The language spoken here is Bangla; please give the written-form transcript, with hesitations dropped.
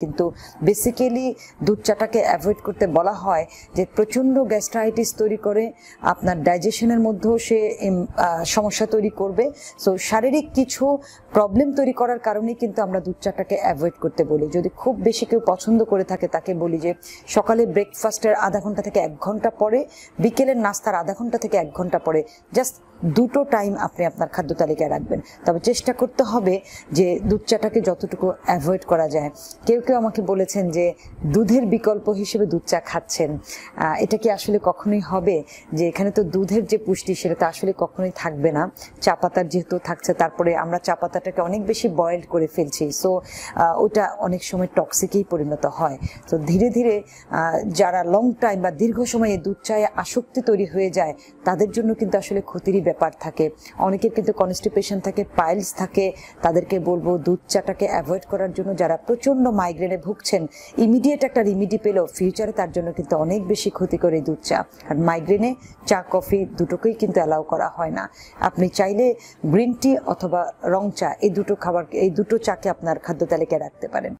কিন্তু বেসিক্যালি দুধ চাটাকে অ্যাভয়েড করতে বলা হয় যে প্রচণ্ড গ্যাস্ট্রাইটিস তৈরি করে, আপনার ডাইজেশনের মধ্যেও সে সমস্যা তৈরি করবে। সো শারীরিক কিছু প্রবলেম তৈরি করার কারণেই কিন্তু আমরা দুধ চাটাকে অ্যাভয়েড করতে বলি। যদি খুব বেশি কেউ পছন্দ করে থাকে তাকে বলি যে সকালে ব্রেকফাস্টের আধা ঘন্টা থেকে 1 ঘন্টা পরে, বিকেলের নাস্তার আধা ঘন্টা থেকে 1 ঘন্টা পরে জাস্ট দুটো টাইম আপনি আপনার খাদ্য তালিকায় রাখবেন। তবে চেষ্টা করতে হবে যে দুধ চাটাকে যতটুকু অ্যাভয়েড করা যায়। কেউ কেউ আমাকে বলেছেন যে দুধের বিকল্প হিসেবে দুধ চা খাচ্ছেন, এটা কি আসলে কখনোই হবে? যে এখানে তো দুধের যে পুষ্টি সেটা তো আসলে কখনোই থাকবে না, চা পাতার যেহেতু থাকছে, তারপরে আমরা চা পাতাটাকে অনেক বেশি বয়েলড করে ফেলছি, সো ওটা অনেক সময় টক্সিকেই পরিণত হয়। তো ধীরে ধীরে যারা লং টাইম বা দীর্ঘ সময় এই দুধ চায়ে আসক্তি তৈরি হয়ে যায় তাদের জন্য কিন্তু আসলে ক্ষতিরই ব্যাপার থাকে। অনেকের কিন্তু কনস্টিপেশন থাকে, পাইলস থাকে, তাদেরকে বলবো দুধ চাটাকে অ্যাভয়েড করার জন্য। যারা প্রচণ্ড মাইগ্রেনে ভুগছেন, ইমিডিয়েট একটা রিমিডি পেলেও ফিউচারে তার জন্য কিন্তু অনেক বেশি ক্ষতি করে এই দুধ চা। আর মাইগ্রেনে চা কফি দুটোকেই কিন্তু অ্যালাউ করা হয় না। আপনি চাইলে গ্রিন টি অথবা রং চা এই দুটো চাকে আপনার খাদ্য তালিকায় রাখতে পারেন।